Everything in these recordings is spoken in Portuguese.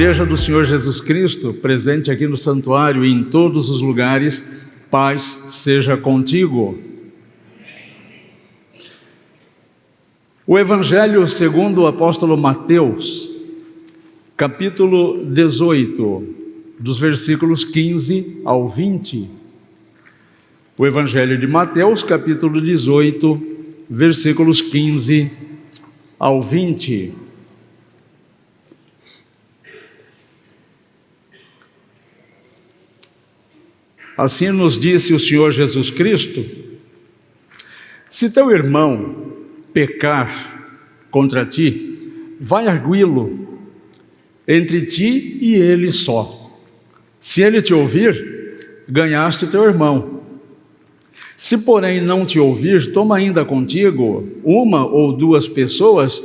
Igreja do Senhor Jesus Cristo, presente aqui no santuário e em todos os lugares, paz seja contigo. O Evangelho segundo o apóstolo Mateus, capítulo 18, dos versículos 15 ao 20. O Evangelho de Mateus, capítulo 18, versículos 15 ao 20. Assim nos disse o Senhor Jesus Cristo: se teu irmão pecar contra ti, vai arguí-lo entre ti e ele só. Se ele te ouvir, ganhaste teu irmão. Se porém não te ouvir, toma ainda contigo uma ou duas pessoas,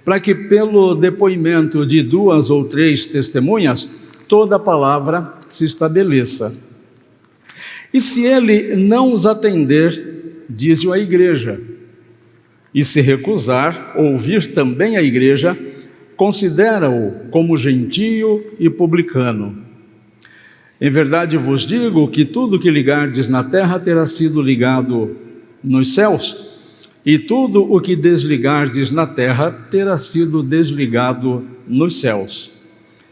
para que pelo depoimento de duas ou três testemunhas, toda a palavra se estabeleça. E se ele não os atender, dize-o à igreja. E se recusar ouvir também a igreja, considera-o como gentio e publicano. Em verdade vos digo que tudo que ligardes na terra terá sido ligado nos céus, e tudo o que desligardes na terra terá sido desligado nos céus.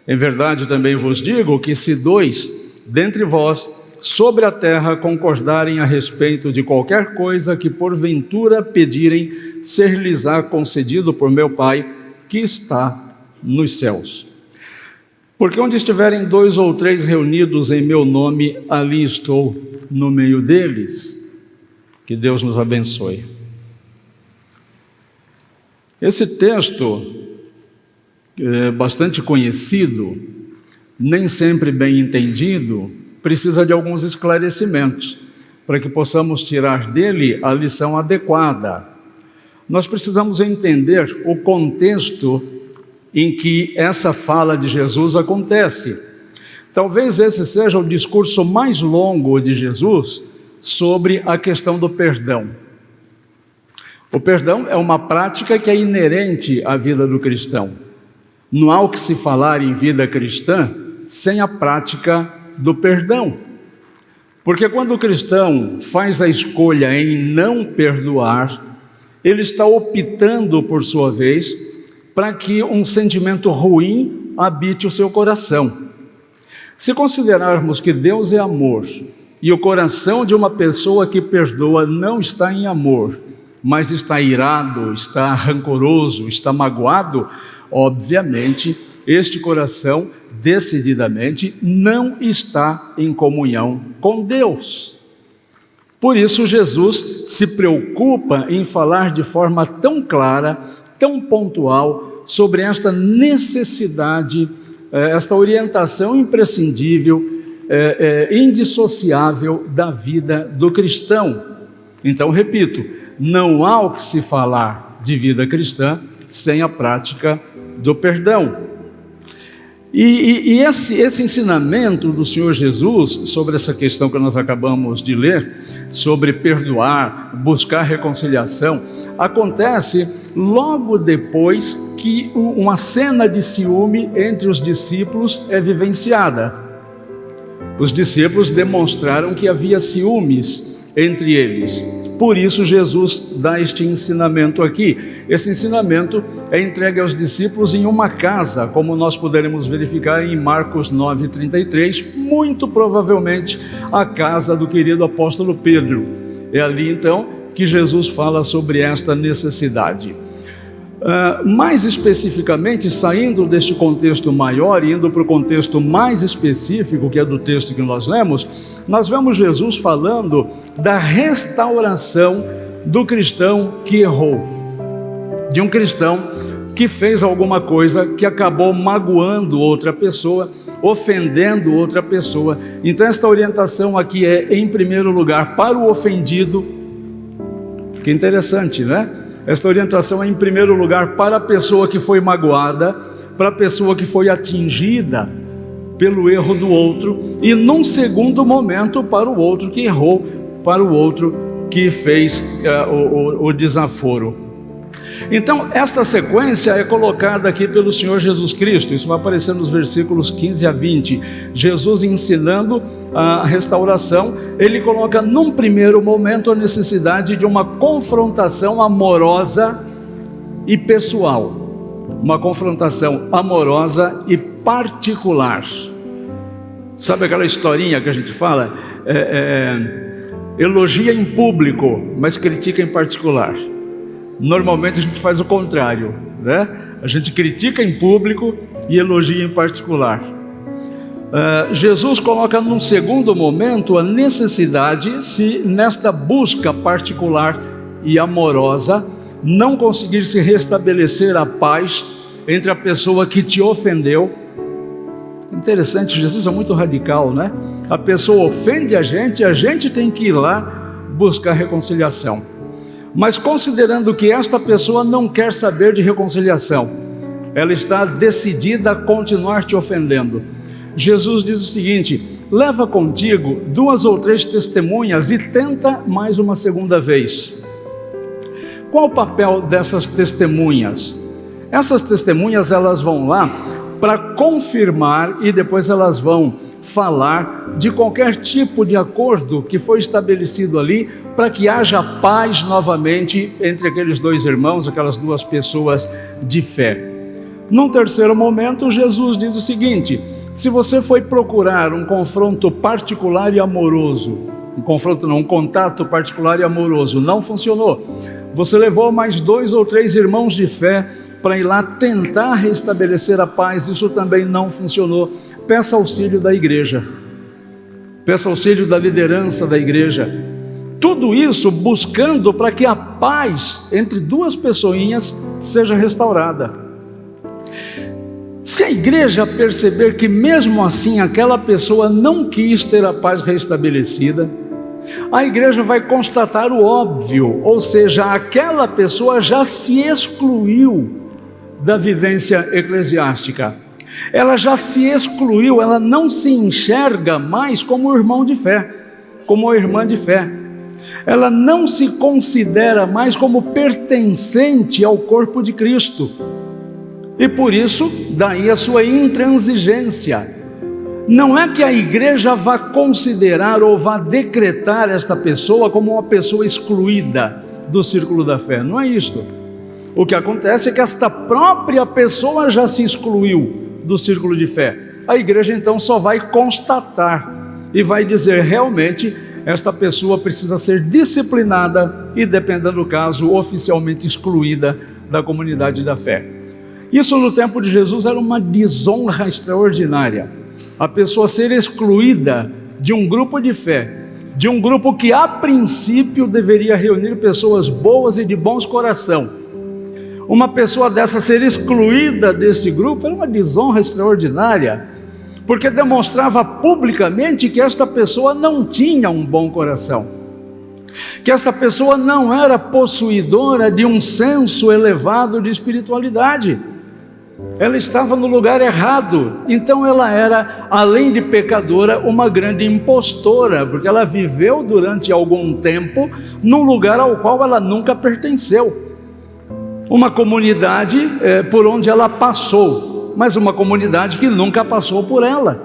Em verdade também vos digo que se dois dentre vós sobre a terra concordarem a respeito de qualquer coisa que porventura pedirem, ser-lhes-á concedido por meu Pai que está nos céus. Porque onde estiverem dois ou três reunidos em meu nome, ali estou no meio deles. Que Deus nos abençoe. Esse texto é bastante conhecido, nem sempre bem entendido, precisa de alguns esclarecimentos, para que possamos tirar dele a lição adequada. Nós precisamos entender o contexto em que essa fala de Jesus acontece. Talvez esse seja o discurso mais longo de Jesus sobre a questão do perdão. O perdão é uma prática que é inerente à vida do cristão. Não há o que se falar em vida cristã sem a prática do perdão. Porque quando o cristão faz a escolha em não perdoar, ele está optando, por sua vez, para que um sentimento ruim habite o seu coração. Se considerarmos que Deus é amor, e o coração de uma pessoa que perdoa não está em amor, mas está irado, está rancoroso, está magoado, obviamente, este coração, decididamente, não está em comunhão com Deus. Por isso, Jesus se preocupa em falar de forma tão clara, tão pontual, sobre esta necessidade, esta orientação imprescindível, indissociável da vida do cristão. Então, repito, não há o que se falar de vida cristã sem a prática do perdão. E esse ensinamento do Senhor Jesus sobre essa questão que nós acabamos de ler, sobre perdoar, buscar reconciliação, acontece logo depois que uma cena de ciúme entre os discípulos é vivenciada. Os discípulos demonstraram que havia ciúmes entre eles. Por isso Jesus dá este ensinamento aqui. Esse ensinamento é entregue aos discípulos em uma casa, como nós poderemos verificar em Marcos 9:33, muito provavelmente a casa do querido apóstolo Pedro. É ali então que Jesus fala sobre esta necessidade. Mais especificamente, saindo deste contexto maior e indo para o contexto mais específico, que é do texto que nós lemos, nós vemos Jesus falando da restauração do cristão que errou, de um cristão que fez alguma coisa que acabou magoando outra pessoa, ofendendo outra pessoa. Então esta orientação aqui é, em primeiro lugar, para o ofendido. Que interessante, né? Esta orientação é, em primeiro lugar, para a pessoa que foi magoada, para a pessoa que foi atingida pelo erro do outro, e num segundo momento para o outro que errou, para o outro que fez o desaforo. Então, esta sequência é colocada aqui pelo Senhor Jesus Cristo. Isso vai aparecer nos versículos 15 a 20. Jesus ensinando a restauração, ele coloca num primeiro momento a necessidade de uma confrontação amorosa e pessoal. Uma confrontação amorosa e particular. Sabe aquela historinha que a gente fala? Elogia em público, mas critica em particular. Normalmente a gente faz o contrário, né? A gente critica em público e elogia em particular. Jesus coloca num segundo momento a necessidade, se nesta busca particular e amorosa não conseguir se restabelecer a paz entre a pessoa que te ofendeu. Interessante, Jesus é muito radical, né? A pessoa ofende a gente tem que ir lá buscar reconciliação. Mas considerando que esta pessoa não quer saber de reconciliação, ela está decidida a continuar te ofendendo, Jesus diz o seguinte: leva contigo 2 ou 3 testemunhas e tenta mais uma segunda vez. Qual o papel dessas testemunhas? Essas testemunhas, elas vão lá para confirmar e depois elas vão falar de qualquer tipo de acordo que foi estabelecido ali para que haja paz novamente entre aqueles 2 irmãos, aquelas 2 pessoas de fé. Num terceiro momento, Jesus diz o seguinte: se você foi procurar um confronto particular e amoroso, um contato particular e amoroso, não funcionou, você levou mais 2 ou 3 irmãos de fé para ir lá tentar restabelecer a paz, isso também não funcionou, peça auxílio da igreja, peça auxílio da liderança da igreja. Tudo isso buscando para que a paz entre 2 pessoinhas seja restaurada. Se a igreja perceber que mesmo assim aquela pessoa não quis ter a paz restabelecida, a igreja vai constatar o óbvio, ou seja, aquela pessoa já se excluiu da vivência eclesiástica. Ela já se excluiu, ela não se enxerga mais como irmão de fé, como irmã de fé. Ela não se considera mais como pertencente ao corpo de Cristo. E por isso, daí a sua intransigência. Não é que a igreja vá considerar ou vá decretar esta pessoa como uma pessoa excluída do círculo da fé, não é isto. O que acontece é que esta própria pessoa já se excluiu do círculo de fé. A igreja então só vai constatar e vai dizer: realmente esta pessoa precisa ser disciplinada e, dependendo do caso, oficialmente excluída da comunidade da fé. Isso no tempo de Jesus era uma desonra extraordinária. A pessoa ser excluída de um grupo de fé, de um grupo que a princípio deveria reunir pessoas boas e de bons coração. Uma pessoa dessa ser excluída deste grupo era uma desonra extraordinária, porque demonstrava publicamente que esta pessoa não tinha um bom coração, que esta pessoa não era possuidora de um senso elevado de espiritualidade. Ela estava no lugar errado, então ela era, além de pecadora, uma grande impostora, porque ela viveu durante algum tempo num lugar ao qual ela nunca pertenceu. Uma comunidade por onde ela passou, mas uma comunidade que nunca passou por ela.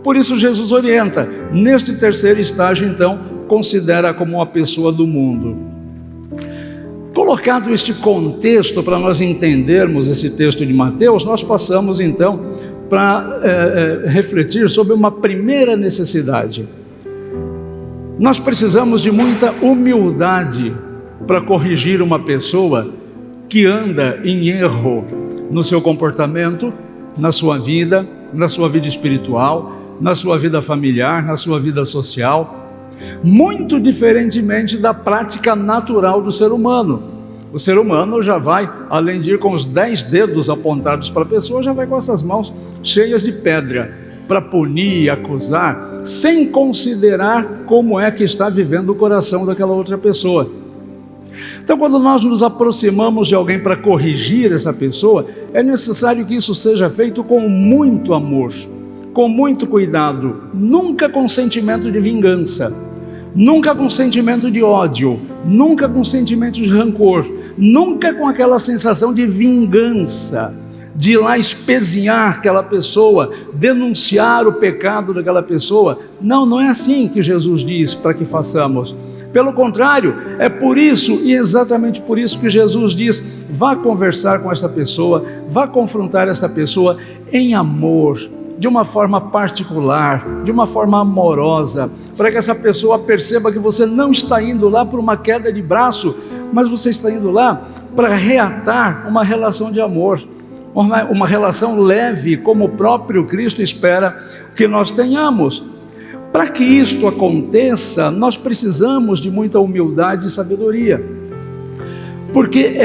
Por isso Jesus orienta, neste terceiro estágio então, considera como uma pessoa do mundo. Colocado este contexto para nós entendermos esse texto de Mateus, nós passamos então para refletir sobre uma primeira necessidade. Nós precisamos de muita humildade para corrigir uma pessoa que anda em erro no seu comportamento, na sua vida espiritual, na sua vida familiar, na sua vida social, muito diferentemente da prática natural do ser humano. O ser humano já vai, além de ir com os 10 dedos apontados para a pessoa, já vai com essas mãos cheias de pedra para punir e acusar, sem considerar como é que está vivendo o coração daquela outra pessoa. Então, quando nós nos aproximamos de alguém para corrigir essa pessoa, é necessário que isso seja feito com muito amor, com muito cuidado, nunca com sentimento de vingança, nunca com sentimento de ódio, nunca com sentimento de rancor, nunca com aquela sensação de vingança, de ir lá espezinhar aquela pessoa, denunciar o pecado daquela pessoa. Não, não é assim que Jesus diz para que façamos. Pelo contrário, é por isso e exatamente por isso que Jesus diz: vá conversar com esta pessoa, vá confrontar esta pessoa em amor, de uma forma particular, de uma forma amorosa, para que essa pessoa perceba que você não está indo lá por uma queda de braço, mas você está indo lá para reatar uma relação de amor, uma relação leve, como o próprio Cristo espera que nós tenhamos. Para que isto aconteça, nós precisamos de muita humildade e sabedoria, porque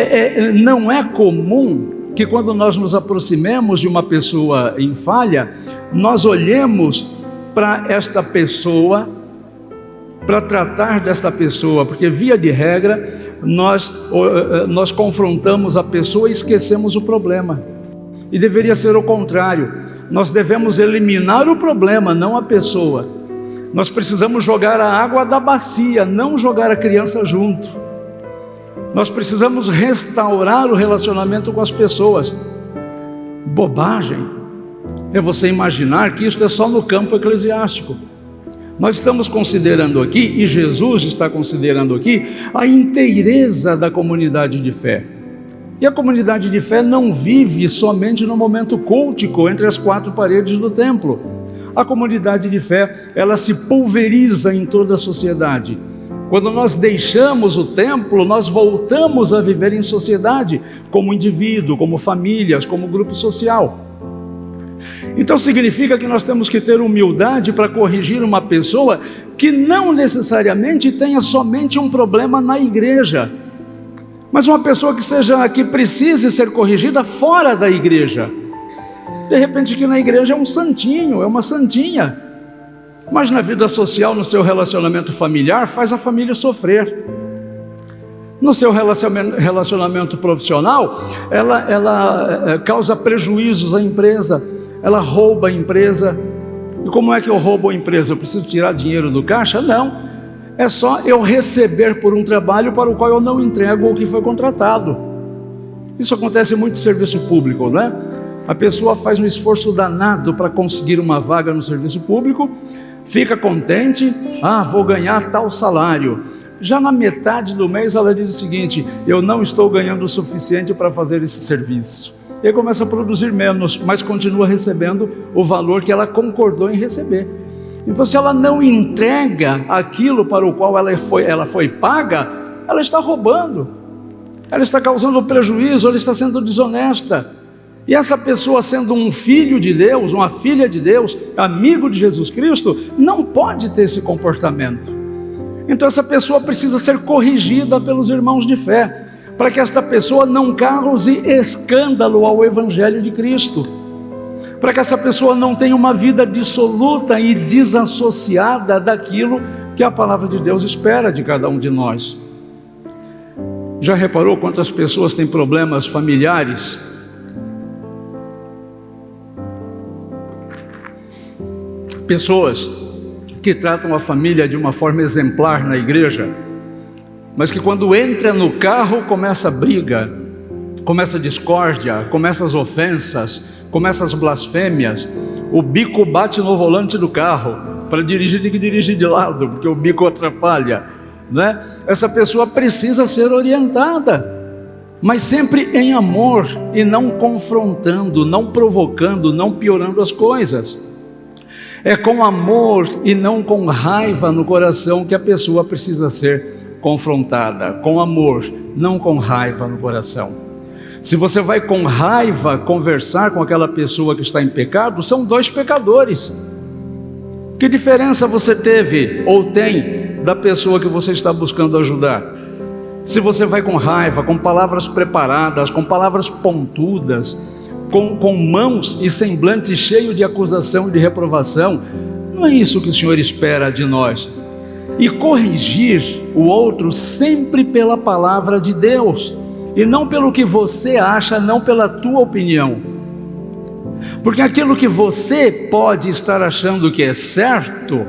não é comum que quando nós nos aproximemos de uma pessoa em falha, nós olhemos para esta pessoa, para tratar desta pessoa, porque via de regra, nós confrontamos a pessoa e esquecemos o problema, e deveria ser o contrário. Nós devemos eliminar o problema, não a pessoa. Nós precisamos jogar a água da bacia, não jogar a criança junto. Nós precisamos restaurar o relacionamento com as pessoas. Bobagem é você imaginar que isso é só no campo eclesiástico. Nós estamos considerando aqui, e Jesus está considerando aqui, a inteireza da comunidade de fé. E a comunidade de fé não vive somente no momento cultico, entre as quatro paredes do templo. A comunidade de fé, ela se pulveriza em toda a sociedade. Quando nós deixamos o templo, nós voltamos a viver em sociedade, como indivíduo, como famílias, como grupo social. Então significa que nós temos que ter humildade para corrigir uma pessoa que não necessariamente tenha somente um problema na igreja, mas uma pessoa que precise ser corrigida fora da igreja. De repente que na igreja é um santinho, é uma santinha, mas na vida social, no seu relacionamento familiar, faz a família sofrer. No seu relacionamento profissional, ela causa prejuízos à empresa, ela rouba a empresa. E como é que eu roubo a empresa? Eu preciso tirar dinheiro do caixa? Não, é só eu receber por um trabalho para o qual eu não entrego o que foi contratado. Isso acontece muito em serviço público, não é? A pessoa faz um esforço danado para conseguir uma vaga no serviço público, fica contente, vou ganhar tal salário. Já na metade do mês ela diz o seguinte: eu não estou ganhando o suficiente para fazer esse serviço. E aí começa a produzir menos, mas continua recebendo o valor que ela concordou em receber. Então, se ela não entrega aquilo para o qual ela foi paga, ela está roubando, ela está causando prejuízo, ela está sendo desonesta. E essa pessoa, sendo um filho de Deus, uma filha de Deus, amigo de Jesus Cristo, não pode ter esse comportamento. Então essa pessoa precisa ser corrigida pelos irmãos de fé, para que esta pessoa não cause escândalo ao Evangelho de Cristo, para que essa pessoa não tenha uma vida dissoluta e desassociada daquilo que a palavra de Deus espera de cada um de nós. Já reparou quantas pessoas têm problemas familiares? Pessoas que tratam a família de uma forma exemplar na igreja, mas que quando entra no carro começa a briga, começa a discórdia, começa as ofensas, começa as blasfêmias, o bico bate no volante do carro. Para dirigir tem que dirigir de lado, porque o bico atrapalha, né? Essa pessoa precisa ser orientada, mas sempre em amor e não confrontando, não provocando, não piorando as coisas. É com amor e não com raiva no coração que a pessoa precisa ser confrontada. Com amor, não com raiva no coração. Se você vai com raiva conversar com aquela pessoa que está em pecado, são dois pecadores. Que diferença você teve ou tem da pessoa que você está buscando ajudar? Se você vai com raiva, com palavras preparadas, com palavras pontudas, com mãos e semblantes cheios de acusação e de reprovação, não é isso que o Senhor espera de nós. E corrigir o outro sempre pela palavra de Deus, e não pelo que você acha, não pela tua opinião. Porque aquilo que você pode estar achando que é certo,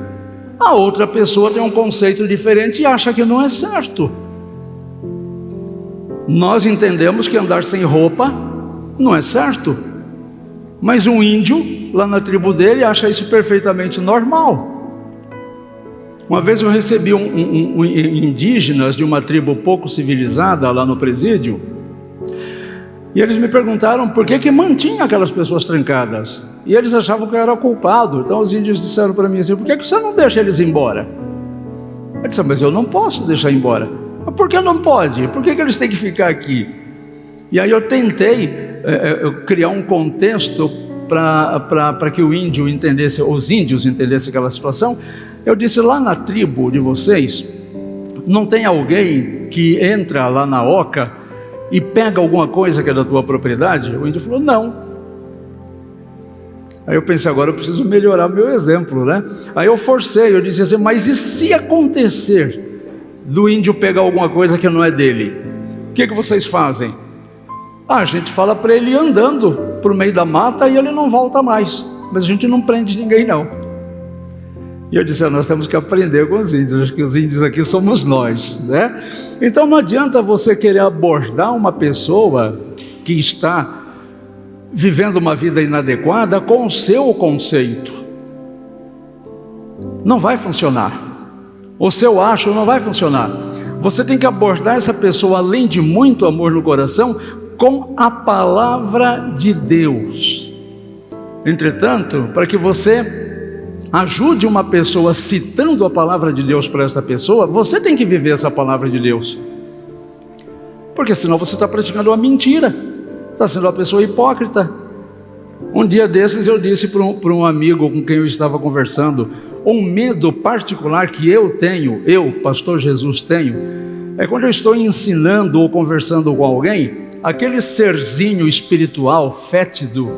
a outra pessoa tem um conceito diferente e acha que não é certo. Nós entendemos que andar sem roupa não é certo, mas um índio lá na tribo dele acha isso perfeitamente normal. Uma vez eu recebi indígenas de uma tribo pouco civilizada lá no presídio, e eles me perguntaram por que mantinha aquelas pessoas trancadas, e eles achavam que eu era culpado. Então os índios disseram para mim assim: por que você não deixa eles embora? Eu disse: mas eu não posso deixar embora. Mas por que não pode? Por que eles têm que ficar aqui? E aí eu tentei criar um contexto para que o índio entendesse, os índios entendessem aquela situação. Eu disse: lá na tribo de vocês, não tem alguém que entra lá na oca e pega alguma coisa que é da tua propriedade? O índio falou: não. Aí eu pensei: agora eu preciso melhorar meu exemplo, né? Aí eu forcei, eu disse assim: mas e se acontecer do índio pegar alguma coisa que não é dele? O que vocês fazem? A gente fala para ele ir andando para o meio da mata e ele não volta mais, mas a gente não prende ninguém não. E eu disse: nós temos que aprender com os índios, acho que os índios aqui somos nós, né? Então não adianta você querer abordar uma pessoa que está vivendo uma vida inadequada com o seu conceito. Não vai funcionar. O seu acho não vai funcionar. Você tem que abordar essa pessoa, além de muito amor no coração, com a palavra de Deus. Entretanto, para que você ajude uma pessoa citando a palavra de Deus para esta pessoa, você tem que viver essa palavra de Deus, porque senão você está praticando uma mentira, está sendo uma pessoa hipócrita. Um dia desses eu disse para um amigo com quem eu estava conversando: um medo particular que eu tenho, pastor Jesus, tenho, é quando eu estou ensinando ou conversando com alguém, aquele serzinho espiritual fétido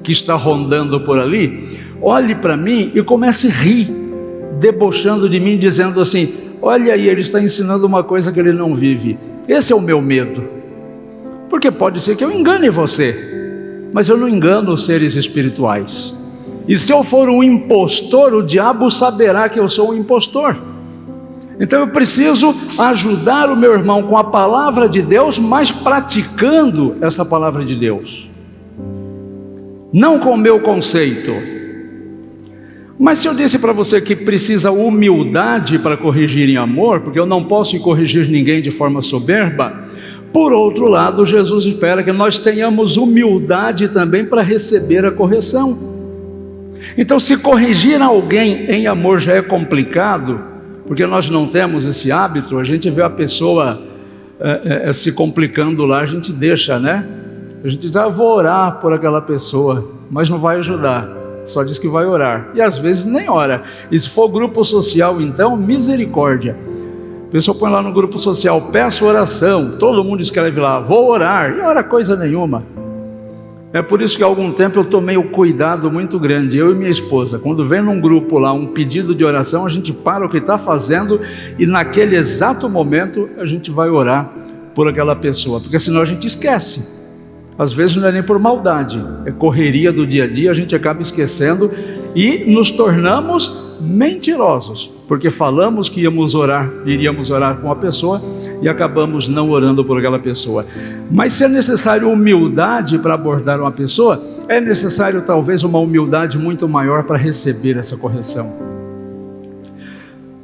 que está rondando por ali, olhe para mim e comece a rir, debochando de mim, dizendo assim: olha aí, ele está ensinando uma coisa que ele não vive. Esse é o meu medo, porque pode ser que eu engane você, mas eu não engano os seres espirituais. E se eu for um impostor, o diabo saberá que eu sou um impostor. Então eu preciso ajudar o meu irmão com a palavra de Deus, mas praticando essa palavra de Deus, não com o meu conceito. Mas se eu disse para você que precisa humildade para corrigir em amor, porque eu não posso corrigir ninguém de forma soberba, por outro lado, Jesus espera que nós tenhamos humildade também para receber a correção. Então, se corrigir alguém em amor já é complicado, porque nós não temos esse hábito, a gente vê a pessoa se complicando lá, a gente deixa, né? A gente diz: vou orar por aquela pessoa, mas não vai ajudar, só diz que vai orar, e às vezes nem ora. E se for grupo social, então, misericórdia. A pessoa põe lá no grupo social: peço oração, todo mundo escreve lá: vou orar, e ora coisa nenhuma. É por isso que há algum tempo eu tomei um cuidado muito grande, eu e minha esposa. Quando vem num grupo lá um pedido de oração, a gente para o que está fazendo e naquele exato momento a gente vai orar por aquela pessoa, porque senão a gente esquece. Às vezes não é nem por maldade, é correria do dia a dia, a gente acaba esquecendo e nos tornamos mentirosos, porque falamos que iríamos orar com a pessoa e acabamos não orando por aquela pessoa. Mas se é necessário humildade para abordar uma pessoa, é necessário talvez uma humildade muito maior para receber essa correção.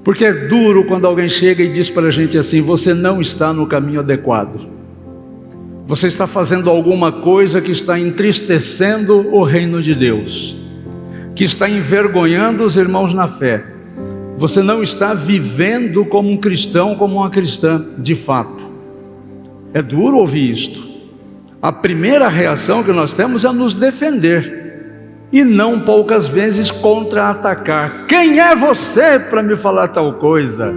Porque é duro quando alguém chega e diz para a gente assim: você não está no caminho adequado, você está fazendo alguma coisa que está entristecendo o reino de Deus, que está envergonhando os irmãos na fé, você não está vivendo como um cristão, como uma cristã de fato. É duro ouvir isto. A primeira reação que nós temos é nos defender, e não poucas vezes contra-atacar. Quem é você para me falar tal coisa?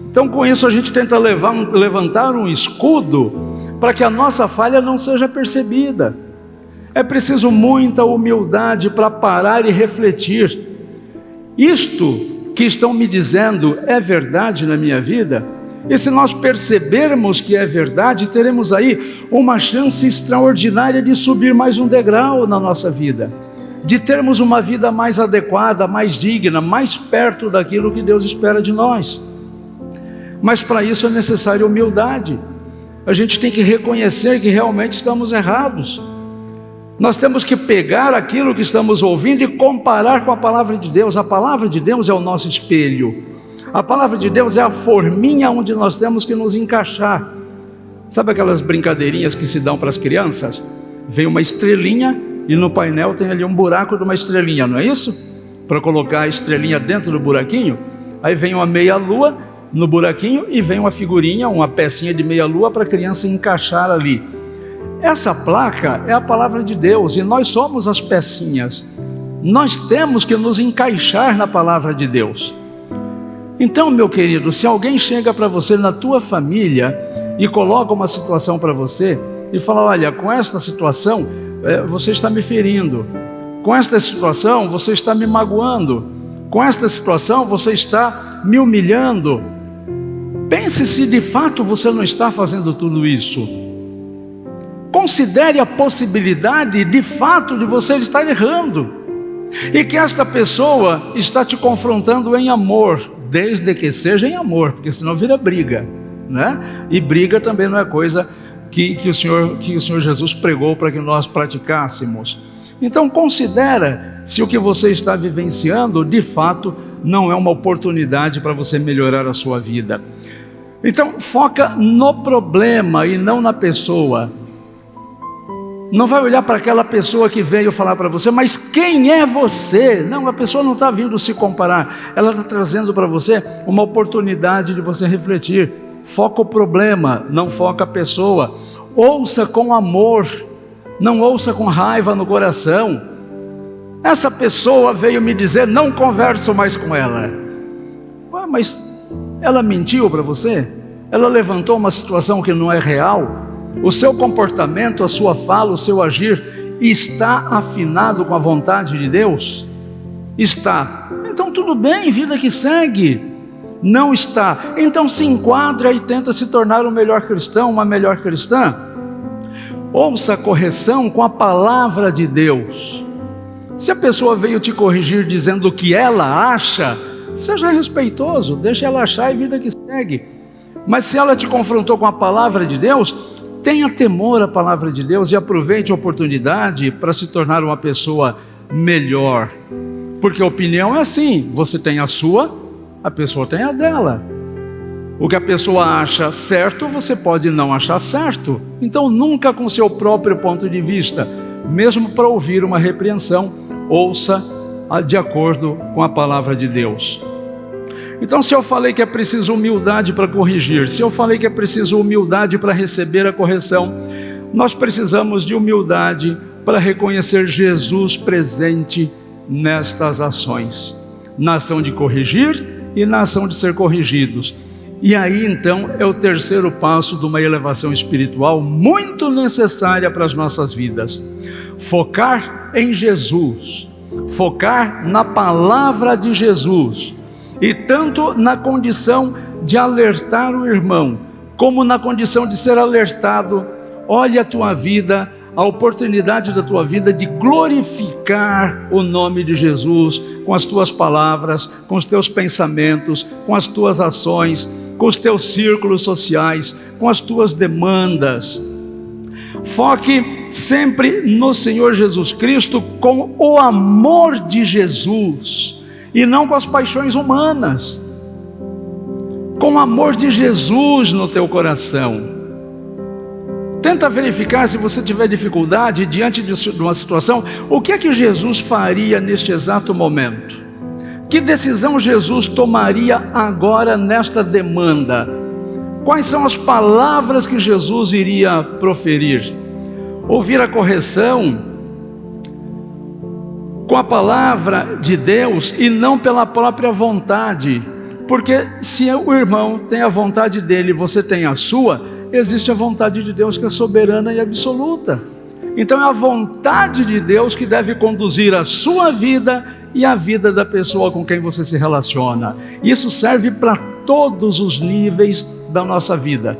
Então com isso a gente tenta levantar um escudo para que a nossa falha não seja percebida. É preciso muita humildade para parar e refletir: isto que estão me dizendo é verdade na minha vida? E se nós percebermos que é verdade, teremos aí uma chance extraordinária de subir mais um degrau na nossa vida, de termos uma vida mais adequada, mais digna, mais perto daquilo que Deus espera de nós. Mas para isso é necessária humildade. a gente tem que reconhecer que realmente estamos errados. Nós temos que pegar aquilo que estamos ouvindo e comparar com a palavra de Deus. A palavra de Deus é o nosso espelho. A palavra de Deus é a forminha onde nós temos que nos encaixar. Sabe aquelas brincadeirinhas que se dão para as crianças? Vem uma estrelinha e no painel tem ali um buraco de uma estrelinha, não é isso? Para colocar a estrelinha dentro do buraquinho. Aí vem uma meia-lua no buraquinho e vem uma figurinha, uma pecinha de meia-lua para a criança encaixar ali. Essa placa é a palavra de Deus e nós somos as pecinhas. Nós temos que nos encaixar na palavra de Deus. Então, meu querido, se alguém chega para você na tua família e coloca uma situação para você e fala: olha, com esta situação você está me ferindo, com esta situação você está me magoando, com esta situação você está me humilhando. Pense se de fato você não está fazendo tudo isso. Considere a possibilidade de fato de você estar errando e que esta pessoa está te confrontando em amor, desde que seja em amor, porque senão vira briga, né? E briga também não é coisa que o Senhor Jesus pregou para que nós praticássemos. Então considera se o que você está vivenciando de fato não é uma oportunidade para você melhorar a sua vida. Então foca no problema e não na pessoa. Não vai olhar para aquela pessoa que veio falar para você: mas quem é você? Não, a pessoa não está vindo se comparar, ela está trazendo para você uma oportunidade de você refletir. Foca o problema, não foca a pessoa. Ouça com amor, não ouça com raiva no coração. Essa pessoa veio me dizer: não converso mais com ela. Mas ela mentiu para você? Ela levantou uma situação que não é real? O seu comportamento, a sua fala, o seu agir está afinado com a vontade de Deus? Está. Então tudo bem, vida que segue. Não está. Então se enquadra e tenta se tornar um melhor cristão, uma melhor cristã. Ouça a correção com a palavra de Deus. Se a pessoa veio te corrigir dizendo o que ela acha, seja respeitoso, deixa ela achar e vida que segue. Mas se ela te confrontou com a palavra de Deus, tenha temor à palavra de Deus e aproveite a oportunidade para se tornar uma pessoa melhor. Porque a opinião é assim: você tem a sua, a pessoa tem a dela. O que a pessoa acha certo, você pode não achar certo. Então nunca com seu próprio ponto de vista. Mesmo para ouvir uma repreensão, ouça de acordo com a palavra de Deus. Então, se eu falei que é preciso humildade para corrigir, se eu falei que é preciso humildade para receber a correção, nós precisamos de humildade para reconhecer Jesus presente nestas ações, na ação de corrigir e na ação de ser corrigidos. E aí então é o terceiro passo de uma elevação espiritual muito necessária para as nossas vidas: focar em Jesus, focar na palavra de Jesus. E tanto na condição de alertar o irmão, como na condição de ser alertado, olhe a tua vida, a oportunidade da tua vida de glorificar o nome de Jesus com as tuas palavras, com os teus pensamentos, com as tuas ações, com os teus círculos sociais, com as tuas demandas. Foque sempre no Senhor Jesus Cristo com o amor de Jesus, e não com as paixões humanas, com o amor de Jesus no teu coração. Tenta verificar, se você tiver dificuldade diante de uma situação, o que é que Jesus faria neste exato momento? Que decisão Jesus tomaria agora nesta demanda? Quais são as palavras que Jesus iria proferir? Ouvir a correção com a palavra de Deus e não pela própria vontade, porque se o irmão tem a vontade dele e você tem a sua, existe a vontade de Deus que é soberana e absoluta. Então é a vontade de Deus que deve conduzir a sua vida e a vida da pessoa com quem você se relaciona. Isso serve para todos os níveis da nossa vida.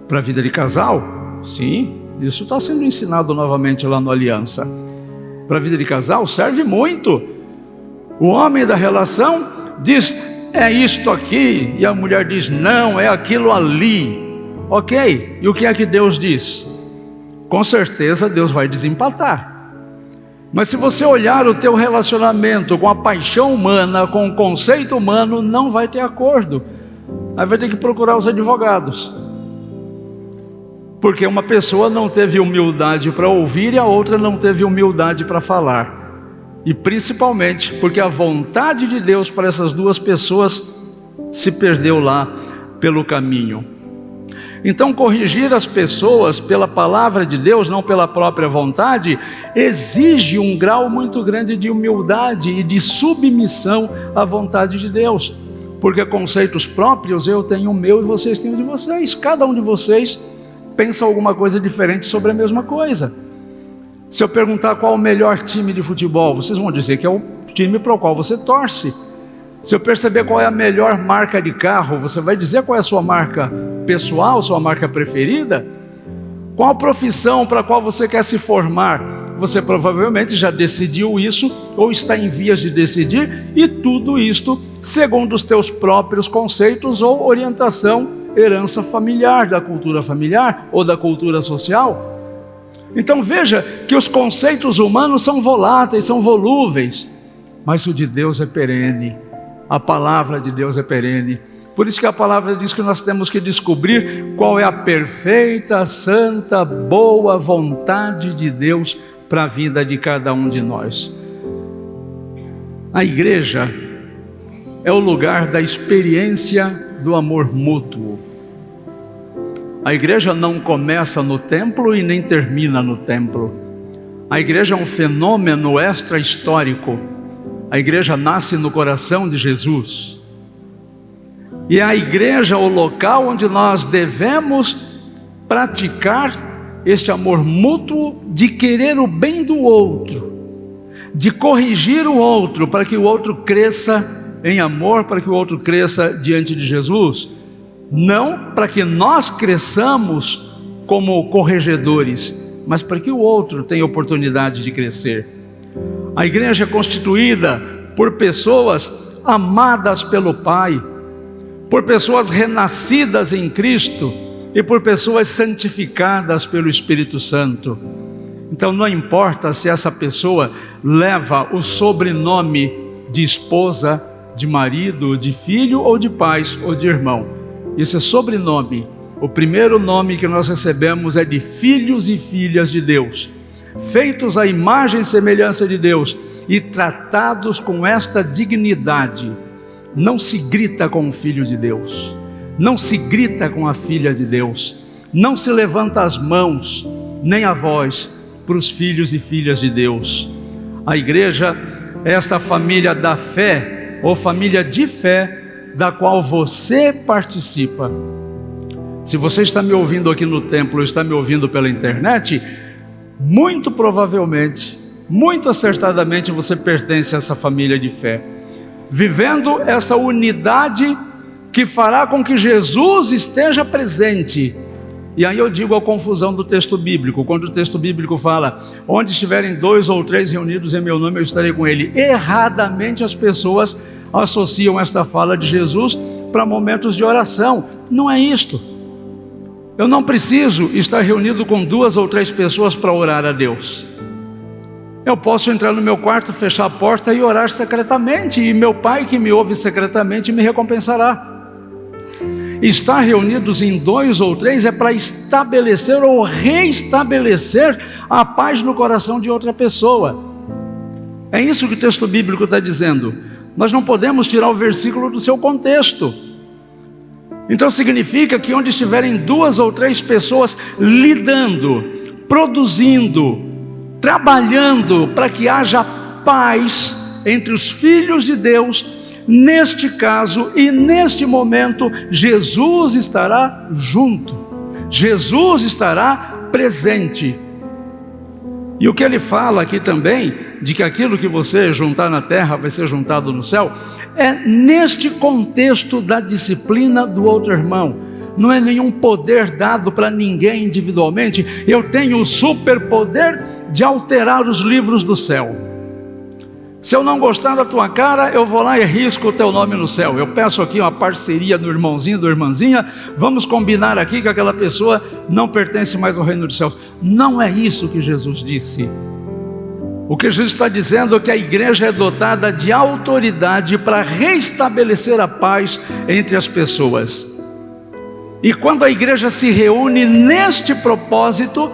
Para a vida de casal, sim, isso está sendo ensinado novamente lá no Aliança. Para a vida de casal serve muito. O homem da relação diz: é isto aqui, e a mulher diz: não, é aquilo ali. Ok, e o que é que Deus diz? Com certeza Deus vai desempatar. Mas se você olhar o teu relacionamento com a paixão humana, com o conceito humano, não vai ter acordo. Aí vai ter que procurar os advogados. Porque uma pessoa não teve humildade para ouvir e a outra não teve humildade para falar. E principalmente porque a vontade de Deus para essas duas pessoas se perdeu lá pelo caminho. Então, corrigir as pessoas pela palavra de Deus, não pela própria vontade, exige um grau muito grande de humildade e de submissão à vontade de Deus. Porque conceitos próprios, eu tenho o meu e vocês têm o de vocês. Cada um de vocês pensa alguma coisa diferente sobre a mesma coisa. Se eu perguntar qual o melhor time de futebol, vocês vão dizer que é o time para o qual você torce. Se eu perceber qual é a melhor marca de carro, você vai dizer qual é a sua marca pessoal, sua marca preferida? Qual a profissão para a qual você quer se formar? Você provavelmente já decidiu isso ou está em vias de decidir, e tudo isto segundo os teus próprios conceitos ou orientação, herança familiar, da cultura familiar ou da cultura social. Então veja que os conceitos humanos são voláteis, são volúveis, mas o de Deus é perene. A palavra de Deus é perene. Por isso que a palavra diz que nós temos que descobrir qual é a perfeita, santa, boa vontade de Deus para a vida de cada um de nós. A igreja é o lugar da experiência do amor mútuo. A igreja não começa no templo e nem termina no templo. A igreja é um fenômeno extra-histórico. A igreja nasce no coração de Jesus. E a igreja é o local onde nós devemos praticar este amor mútuo de querer o bem do outro, de corrigir o outro para que o outro cresça em amor, para que o outro cresça diante de Jesus. Não para que nós cresçamos como corregedores, mas para que o outro tenha oportunidade de crescer. A igreja é constituída por pessoas amadas pelo Pai, por pessoas renascidas em Cristo e por pessoas santificadas pelo Espírito Santo. Então não importa se essa pessoa leva o sobrenome de esposa, de marido, de filho ou de pais ou de irmão. Isso é sobrenome. O primeiro nome que nós recebemos é de filhos e filhas de Deus, feitos à imagem e semelhança de Deus e tratados com esta dignidade. Não se grita com o filho de Deus, não se grita com a filha de Deus, não se levanta as mãos nem a voz para os filhos e filhas de Deus. A igreja é esta família da fé, ou família de fé, da qual você participa. Se você está me ouvindo aqui no templo ou está me ouvindo pela internet, muito provavelmente, muito acertadamente você pertence a essa família de fé, vivendo essa unidade que fará com que Jesus esteja presente. E aí eu digo a confusão do texto bíblico, quando o texto bíblico fala, onde estiverem 2 ou 3 reunidos em meu nome, eu estarei com ele. Erradamente as pessoas associam esta fala de Jesus para momentos de oração. Não é isto. Eu não preciso estar reunido com 2 ou 3 pessoas para orar a Deus. Eu posso entrar no meu quarto, fechar a porta e orar secretamente, e meu Pai que me ouve secretamente me recompensará. Estar reunidos em 2 ou 3 é para estabelecer ou reestabelecer a paz no coração de outra pessoa. É isso que o texto bíblico está dizendo. Nós não podemos tirar o versículo do seu contexto. Então significa que onde estiverem 2 ou 3 pessoas lidando, produzindo, trabalhando para que haja paz entre os filhos de Deus, neste caso e neste momento, Jesus estará junto, Jesus estará presente. E o que ele fala aqui também, de que aquilo que você juntar na terra vai ser juntado no céu, é neste contexto da disciplina do outro irmão. Não é nenhum poder dado para ninguém individualmente. Eu tenho o superpoder de alterar os livros do céu. Se eu não gostar da tua cara, eu vou lá e risco o teu nome no céu. Eu peço aqui uma parceria do irmãozinho, da irmãzinha, vamos combinar aqui que aquela pessoa não pertence mais ao reino dos céus. Não é isso que Jesus disse. O que Jesus está dizendo é que a igreja é dotada de autoridade para restabelecer a paz entre as pessoas. E quando a igreja se reúne neste propósito,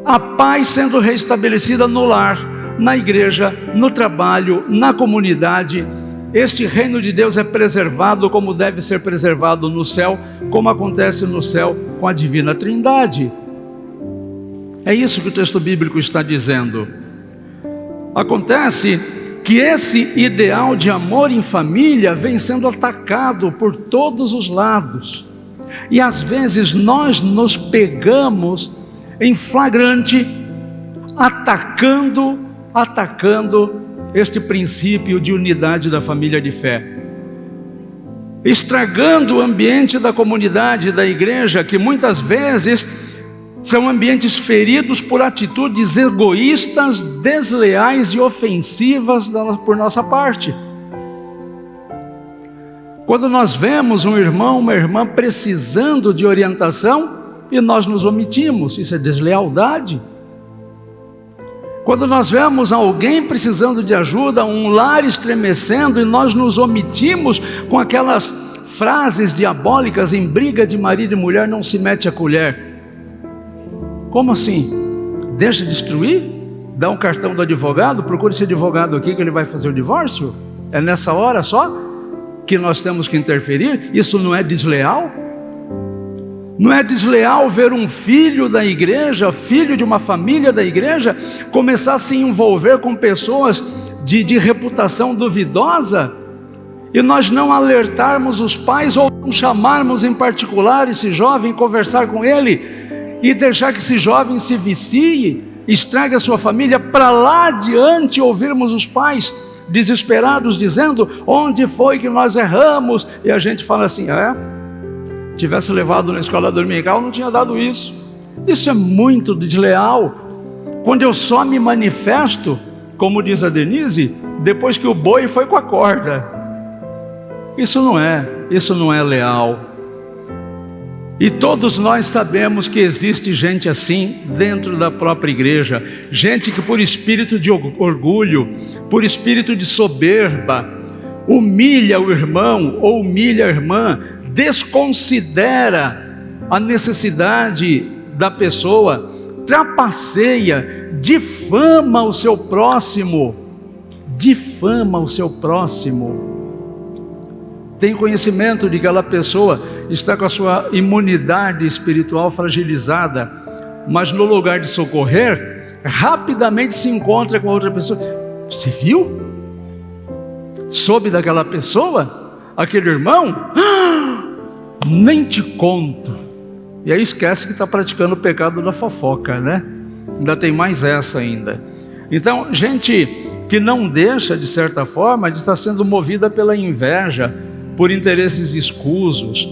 a paz sendo restabelecida no lar, na igreja, no trabalho, na comunidade, este reino de Deus é preservado como deve ser preservado no céu, como acontece no céu com a divina Trindade. É isso que o texto bíblico está dizendo. Acontece que esse ideal de amor em família vem sendo atacado por todos os lados. E às vezes nós nos pegamos em flagrante, atacando este princípio de unidade da família de fé, estragando o ambiente da comunidade, da igreja, que muitas vezes são ambientes feridos por atitudes egoístas, desleais e ofensivas por nossa parte. Quando nós vemos um irmão, uma irmã precisando de orientação e nós nos omitimos, isso é deslealdade. Quando nós vemos alguém precisando de ajuda, um lar estremecendo e nós nos omitimos com aquelas frases diabólicas em briga de marido e mulher, não se mete a colher. Como assim? Deixa destruir? Dá um cartão do advogado? Procure esse advogado aqui que ele vai fazer o divórcio? É nessa hora só que nós temos que interferir? Isso não é desleal? Não é desleal ver um filho da igreja, filho de uma família da igreja, começar a se envolver com pessoas de reputação duvidosa, e nós não alertarmos os pais, ou não chamarmos em particular esse jovem, conversar com ele, e deixar que esse jovem se vicie, estrague a sua família, para lá adiante ouvirmos os pais desesperados dizendo: onde foi que nós erramos? E a gente fala assim: tivesse levado na escola dominical, não tinha dado isso. Isso é muito desleal. Quando eu só me manifesto, como diz a Denise, depois que o boi foi com a corda. Isso não é leal. E todos nós sabemos que existe gente assim dentro da própria igreja, gente que por espírito de orgulho, por espírito de soberba, humilha o irmão ou humilha a irmã, desconsidera a necessidade da pessoa, trapaceia, difama o seu próximo, tem conhecimento de que aquela pessoa está com a sua imunidade espiritual fragilizada, mas no lugar de socorrer, rapidamente se encontra com outra pessoa. Você viu? Soube daquela pessoa? Aquele irmão? Nem te conto. E aí esquece que está praticando o pecado da fofoca, né? Ainda tem mais essa ainda. Então, gente que não deixa, de certa forma, de estar sendo movida pela inveja, por interesses escusos,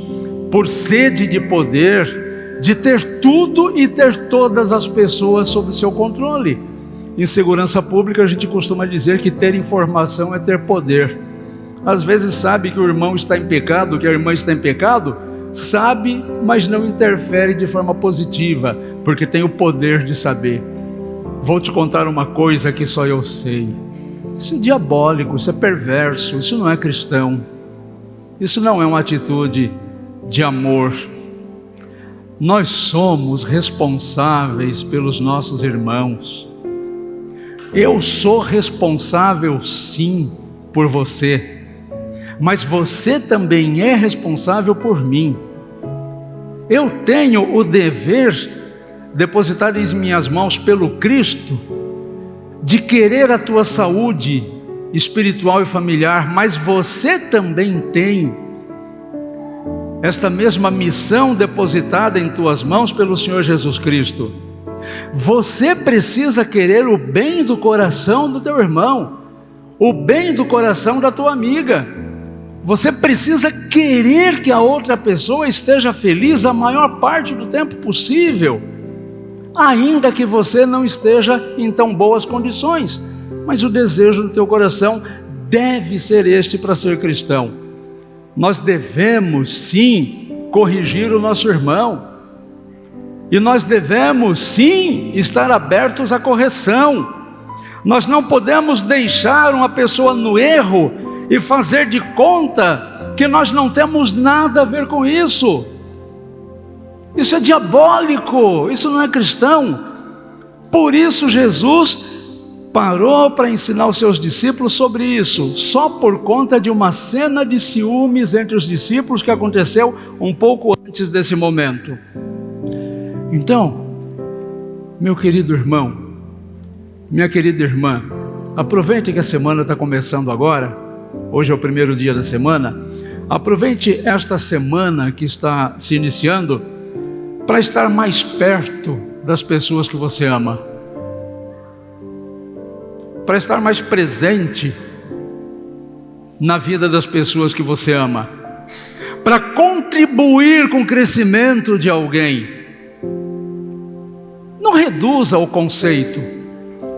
por sede de poder, de ter tudo e ter todas as pessoas sob seu controle. Em segurança pública a gente costuma dizer que ter informação é ter poder. Às vezes sabe que o irmão está em pecado, que a irmã está em pecado, sabe, mas não interfere de forma positiva, porque tem o poder de saber. Vou te contar uma coisa que só eu sei. Isso é diabólico, isso é perverso, isso não é cristão. Isso não é uma atitude de amor. Nós somos responsáveis pelos nossos irmãos. Eu sou responsável sim por você, mas você também é responsável por mim. Eu tenho o dever depositado em minhas mãos pelo Cristo de querer a tua saúde espiritual e familiar, mas você também tem esta mesma missão depositada em tuas mãos pelo Senhor Jesus Cristo. Você precisa querer o bem do coração do teu irmão, o bem do coração da tua amiga. Você precisa querer que a outra pessoa esteja feliz a maior parte do tempo possível, ainda que você não esteja em tão boas condições. mas o desejo do teu coração deve ser este para ser cristão. Nós devemos sim corrigir o nosso irmão, e nós devemos sim estar abertos à correção. Nós não podemos deixar uma pessoa no erro e fazer de conta que nós não temos nada a ver com isso. Isso é diabólico, isso não é cristão. Por isso Jesus parou para ensinar os seus discípulos sobre isso, só por conta de uma cena de ciúmes entre os discípulos que aconteceu um pouco antes desse momento. Então, meu querido irmão, minha querida irmã, aproveite que a semana está começando agora. Hoje é o primeiro dia da semana. Aproveite esta semana que está se iniciando para estar mais perto das pessoas que você ama, para estar mais presente na vida das pessoas que você ama, para contribuir com o crescimento de alguém. Não reduza o conceito.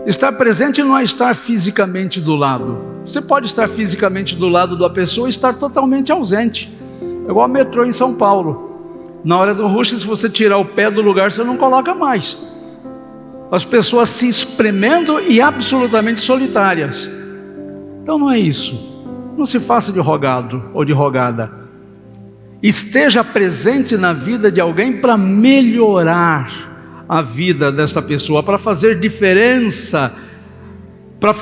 Estar presente não é estar fisicamente do lado. Você pode estar fisicamente do lado da pessoa e estar totalmente ausente. É igual ao metrô em São Paulo. Na hora do rush, se você tirar o pé do lugar, você não coloca mais. As pessoas se espremendo e absolutamente solitárias. Então não é isso. Não se faça de rogado ou de rogada. Esteja presente na vida de alguém para melhorar a vida desta pessoa, para fazer diferença, para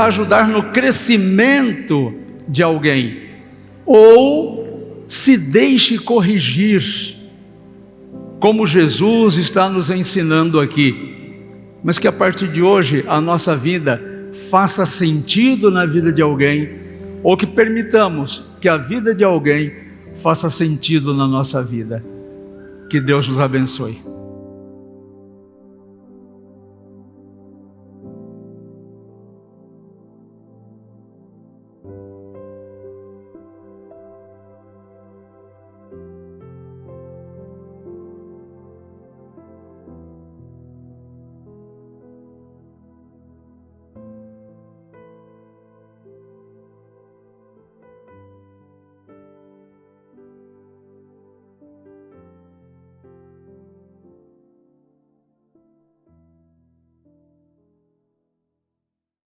ajudar no crescimento de alguém. Ou se deixe corrigir, como Jesus está nos ensinando aqui, mas que a partir de hoje a nossa vida faça sentido na vida de alguém, ou que permitamos que a vida de alguém faça sentido na nossa vida. Que Deus nos abençoe.